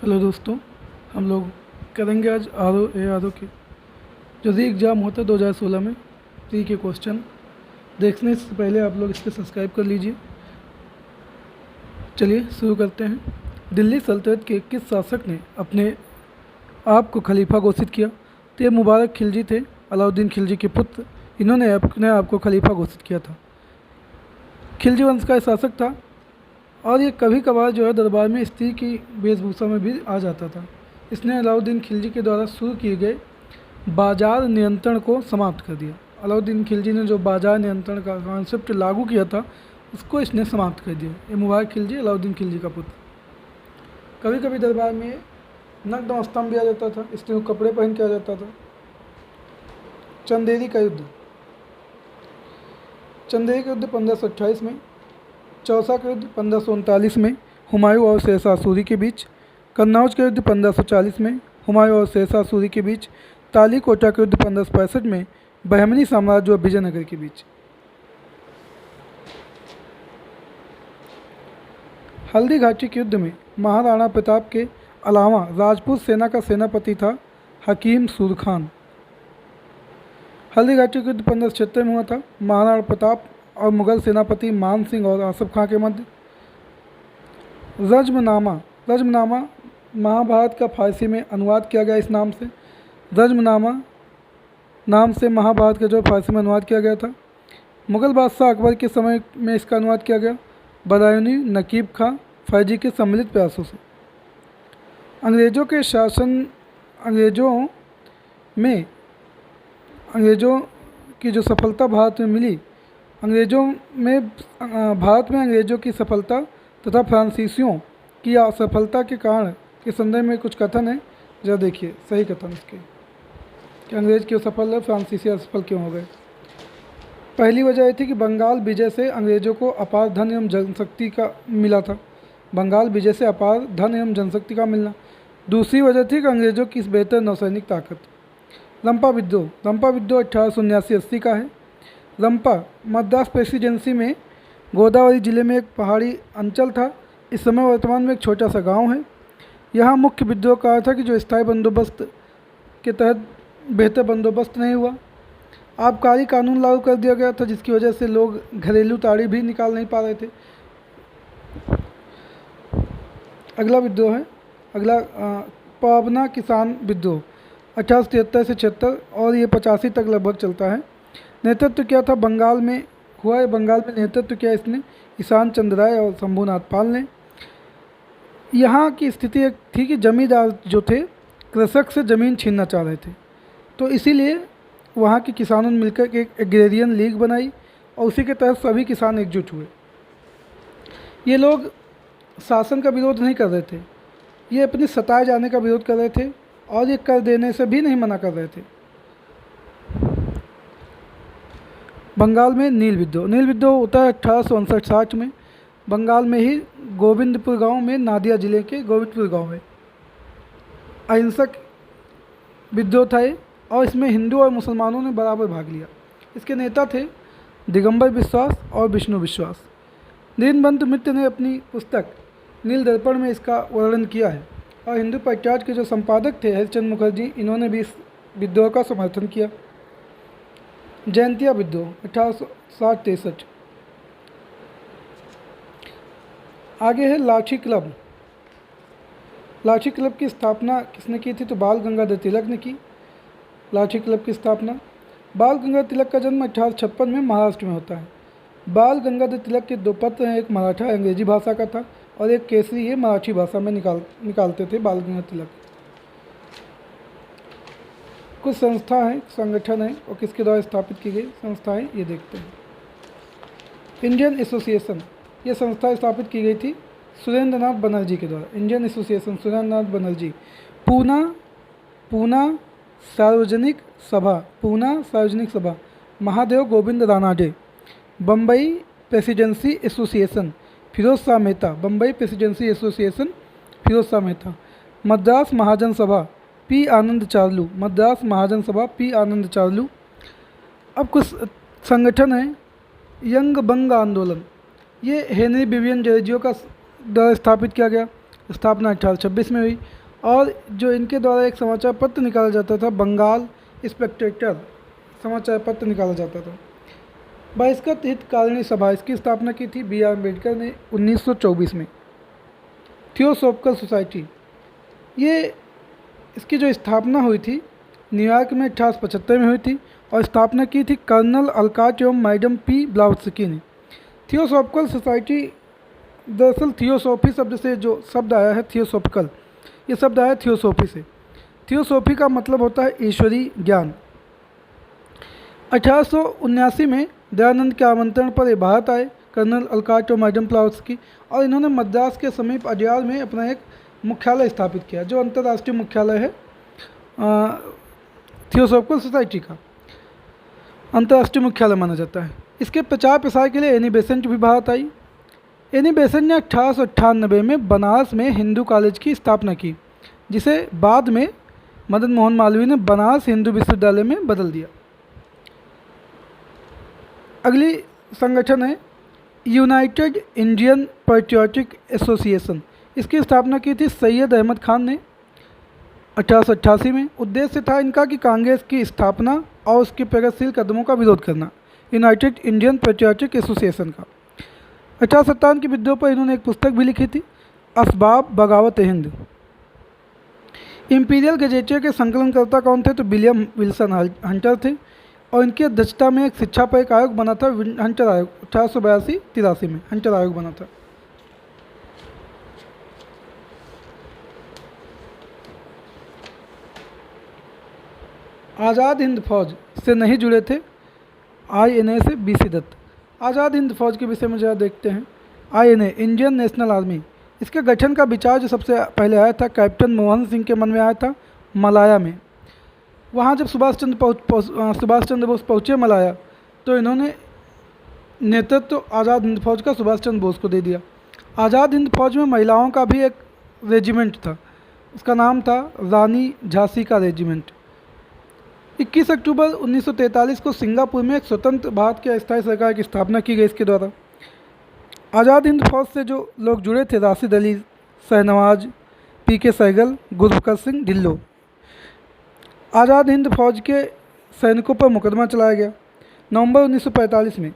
Hello दोस्तों, हम लोग करेंगे आज आर ओ की जो री एग्ज़ाम होता है 2016 में री के क्वेश्चन। देखने से पहले आप लोग इसको सब्सक्राइब कर लीजिए। चलिए शुरू करते हैं। दिल्ली सल्तनत के किस शासक ने अपने आप को खलीफा घोषित किया? तो ये मुबारक खिलजी थे, अलाउद्दीन खिलजी के पुत्र। इन्होंने अपने आप को खलीफा घोषित किया था। खिलजी वंश का शासक था और ये कभी कभार जो है दरबार में स्त्री की वेशभूषा में भी आ जाता था। इसने अलाउद्दीन खिलजी के द्वारा शुरू किए गए बाजार नियंत्रण को समाप्त कर दिया। अलाउद्दीन खिलजी ने जो बाजार नियंत्रण का कॉन्सेप्ट लागू किया था उसको इसने समाप्त कर दिया। ये मुबारक खिलजी अलाउद्दीन खिलजी का पुत्र। कभी कभी दरबार में नग्न अवस्था में भी आ जाता था, इसलिए कपड़े पहन के आ जाता था। चंदेरी का युद्ध 1528 में, चौसा का युद्ध 1539 में हुमायूं और शेरशाह सूरी के बीच, कन्नौज का युद्ध 1540 में हुमायूं और शेरशाह सूरी के बीच, ताली कोटा का युद्ध 1565 में बहमनी साम्राज्य और विजयनगर के बीच। हल्दी घाटी के युद्ध में महाराणा प्रताप के अलावा राजपूत सेना का सेनापति था हकीम सूर खान। हल्दी घाटी का युद्ध 1576 में हुआ था महाराणा प्रताप और मुगल सेनापति मान सिंह और आसफ खां के मध्य। रज्मनामा महाभारत का फारसी में अनुवाद किया गया इस नाम से। रज्मनामा नाम से महाभारत का जो फारसी में अनुवाद किया गया था। मुगल बादशाह अकबर के समय में इसका अनुवाद किया गया बदायूनी नकीब खां फैजी के सम्मिलित प्रयासों से। अंग्रेज़ों के शासन अंग्रेज़ों की जो सफलता भारत में मिली, भारत में अंग्रेज़ों की सफलता तथा फ्रांसीसियों की असफलता के कारण के संदर्भ में कुछ कथन है। जरा देखिए सही कथन इसके कि अंग्रेज़ क्यों सफल है, फ्रांसीसी असफल क्यों हो गए। पहली वजह यह थी कि बंगाल विजय से अंग्रेज़ों को अपार धन एवं जनशक्ति का मिला था। बंगाल विजय से अपार धन एवं जनशक्ति का मिलना। दूसरी वजह थी कि अंग्रेज़ों की बेहतर नौसैनिक ताकत। रंपा विद्रोह 1879-80 का है। रंपा मद्रास प्रेसिडेंसी में गोदावरी जिले में एक पहाड़ी अंचल था। इस समय वर्तमान में एक छोटा सा गांव है। यहाँ मुख्य विद्रोह कहा था कि जो स्थायी बंदोबस्त के तहत बेहतर बंदोबस्त नहीं हुआ। आबकारी कानून लागू कर दिया गया था जिसकी वजह से लोग घरेलू ताड़ी भी निकाल नहीं पा रहे थे। अगला विद्रोह है पावना किसान विद्रोह 1873 से 76 और ये 85 तक लगभग चलता है। नेतृत्व किया था बंगाल में नेतृत्व किया इसने ईशान चंद्र राय और शंभूनाथ पाल ने। यहाँ की स्थिति एक थी कि जमींदार जो थे कृषक से ज़मीन छीनना चाह रहे थे, तो इसीलिए वहाँ के किसानों ने मिलकर एक एग्रेरियन लीग बनाई और उसी के तहत सभी किसान एकजुट हुए। ये लोग शासन का विरोध नहीं कर रहे थे, ये अपने सताए जाने का विरोध कर रहे थे और ये कर देने से भी नहीं मना कर रहे थे। बंगाल में नील विद्रोह होता है 1859-60 में। बंगाल में ही गोविंदपुर गांव में, नादिया जिले के गोविंदपुर गांव में अहिंसक विद्रोह था ये, और इसमें हिंदू और मुसलमानों ने बराबर भाग लिया। इसके नेता थे दिगंबर विश्वास और विष्णु विश्वास। दीनबंधु मित्र ने अपनी पुस्तक नील दर्पण में इसका वर्णन किया है और हिंदू पैट्रियट के जो संपादक थे हरिश्चंद्र मुखर्जी, इन्होंने भी इस विद्रोह का समर्थन किया। जयंतिया विद्रोह 1860-63। आगे है लाठी क्लब की स्थापना किसने की थी? तो बाल गंगाधर तिलक ने की लाठी क्लब की स्थापना। बाल गंगाधर तिलक का जन्म 1856 में महाराष्ट्र में होता है। बाल गंगाधर तिलक के दो पत्र हैं, एक मराठा अंग्रेजी भाषा का था और एक केसरी, ये मराठी भाषा में निकालते थे बाल गंगाधर तिलक। कुछ संस्था हैं, संगठन हैं और किसके द्वारा स्थापित की गई संस्थाएं ये देखते हैं। इंडियन एसोसिएशन, ये संस्था स्थापित की गई थी सुरेंद्र नाथ बनर्जी के द्वारा। Indian association Surendra Nath Banerjee. Poona Sarvajanik Sabha Mahadev Govind Ranade. Bombay presidency association Firoz Shah Mehta. Madras Mahajan Sabha P आनंद चार्लू। अब कुछ संगठन हैं। यंग बंग आंदोलन, ये हेनरी विवियन जरेजियो का द्वारा स्थापित किया गया। स्थापना 1826 में हुई। और जो इनके द्वारा एक समाचार पत्र निकाला जाता था, बंगाल स्पेक्टेटर समाचार पत्र निकाला जाता था। बहिष्कृत हितकारिणी सभा, इसकी स्थापना की थी बी आर अम्बेडकर ने 1924 में। थियोसॉफिकल सोसाइटी, ये इसकी जो स्थापना हुई थी न्यूयॉर्क में 1875 में हुई थी और स्थापना की थी कर्नल अलकाट एवं मैडम पी ब्लाउत्स्की ने। थियोसॉफिकल सोसाइटी, दरअसल थियोसॉफी शब्द से जो शब्द आया है थियोसॉफिकल, ये शब्द आया थियोसॉफी से। थियोसॉफी का मतलब होता है ईश्वरीय ज्ञान। 1879 में दयानंद के आमंत्रण पर ये भारत आए कर्नल अलकाट और मैडम ब्लाउत्स्की, और इन्होंने मद्रास के समीप अडयार में अपना एक मुख्यालय स्थापित किया, जो अंतर्राष्ट्रीय मुख्यालय है थियोसॉफिकल सोसाइटी का, अंतर्राष्ट्रीय मुख्यालय माना जाता है। इसके प्रचार प्रसार के लिए एनी बेसेंट भी भारत आई। एनी बेसेंट ने 1898 में बनारस में हिंदू कॉलेज की स्थापना की, जिसे बाद में मदन मोहन मालवीय ने बनारस हिंदू विश्वविद्यालय में बदल दिया। अगली संगठन है यूनाइटेड इंडियन पैट्रियोटिक एसोसिएशन। इसकी स्थापना की थी सैयद अहमद खान ने 1888 में। उद्देश्य था इनका कि कांग्रेस की स्थापना और उसके प्रगतिशील कदमों का विरोध करना, यूनाइटेड इंडियन पैट्रियोटिक एसोसिएशन का। 1857 के विद्रोह पर इन्होंने एक पुस्तक भी लिखी थी, असबाब बगावत हिंद। इंपीरियल गजेटियर के संकलनकर्ता कौन थे? तो विलियम विल्सन हंटर थे, और इनकी अध्यक्षता में एक शिक्षा पर एक आयोग बना था, हंटर आयोग। 1882-83 में हंटर आयोग बना था। आज़ाद हिंद फौज से नहीं जुड़े थे INA से BC दत्त। आज़ाद हिंद फौज के विषय में ज़रा देखते हैं। INA इंडियन नेशनल आर्मी, इसके गठन का विचार जो सबसे पहले आया था कैप्टन मोहन सिंह के मन में आया था मलाया में। वहाँ जब सुभाष चंद्र बोस पहुँचे मलाया, तो इन्होंने नेतृत्व आज़ाद हिंद फौज का सुभाष चंद्र बोस को दे दिया। आज़ाद हिंद फौज में महिलाओं का भी एक रेजिमेंट था, उसका नाम था रानी झांसी का रेजिमेंट। 21 अक्टूबर 1943 को सिंगापुर में एक स्वतंत्र भारत की अस्थायी सरकार की स्थापना की गई इसके द्वारा। आज़ाद हिंद फौज से जो लोग जुड़े थे, राशिद अली, शहनवाज, PK सहगल, गुरबखश सिंह ढिल्लो। आज़ाद हिंद फौज के सैनिकों पर मुकदमा चलाया गया। नवंबर 1945 में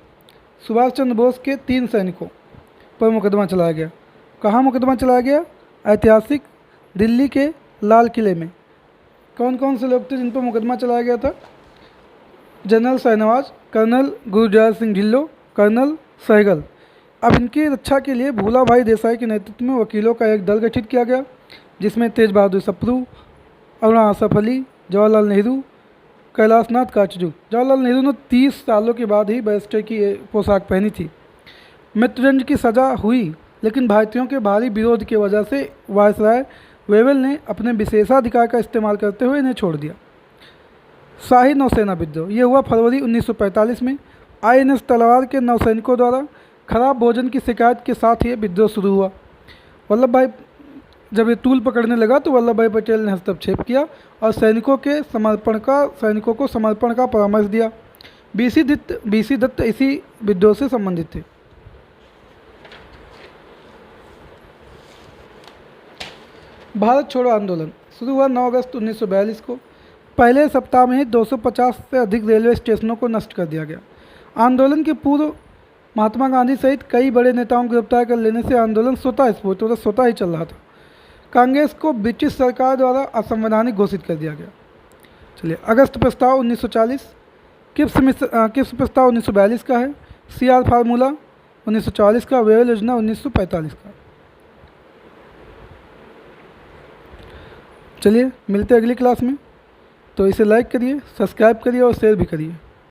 सुभाष चंद्र बोस के 3 सैनिकों पर मुकदमा चलाया गया। कहाँ मुकदमा चलाया गया? ऐतिहासिक दिल्ली के लाल किले में। कौन कौन से लोग थे जिन पर मुकदमा चलाया गया था? General Shahnawaz, colonel Gurjar Singh Dhillon, colonel Sehgal. अब इनकी रक्षा के लिए भूला भाई देसाई के नेतृत्व में वकीलों का एक दल गठित किया गया, जिसमें तेज बहादुर सप्रू, अरुणा आसफ अली, जवाहरलाल नेहरू, कैलाश नाथ काचजू। जवाहरलाल नेहरू ने 30 सालों के बाद ही बैरिस्टर की पोशाक पहनी थी। मृत्युदंड की सज़ा हुई, लेकिन भारतीयों के भारी विरोध की वजह से वायसराय वेवेल ने अपने विशेषाधिकार का इस्तेमाल करते हुए इन्हें छोड़ दिया। शाही नौसेना विद्रोह, ये हुआ फरवरी 1945 में। INS तलवार के नौसैनिकों द्वारा खराब भोजन की शिकायत के साथ ये विद्रोह शुरू हुआ। वल्लभ भाई जब ये तूल पकड़ने लगा तो वल्लभ भाई पटेल ने हस्तक्षेप किया और सैनिकों को समर्पण का परामर्श दिया। BC दत्त इसी विद्रोह से संबंधित थे। भारत छोड़ो आंदोलन शुरू हुआ 9 अगस्त 1942 को। पहले सप्ताह में ही 250 से अधिक रेलवे स्टेशनों को नष्ट कर दिया गया। आंदोलन के पूर्व महात्मा गांधी सहित कई बड़े नेताओं को गिरफ्तार कर लेने से आंदोलन स्वतः ही चल रहा था। कांग्रेस को ब्रिटिश सरकार द्वारा असंवैधानिक घोषित कर दिया गया। चलिए, अगस्त प्रस्ताव 1940, किप्स प्रस्ताव 1942 का है, CR फार्मूला 1940 का, वेवेल योजना 1945 का। चलिए मिलते हैं अगली क्लास में। तो इसे लाइक करिए, सब्सक्राइब करिए और शेयर भी करिए।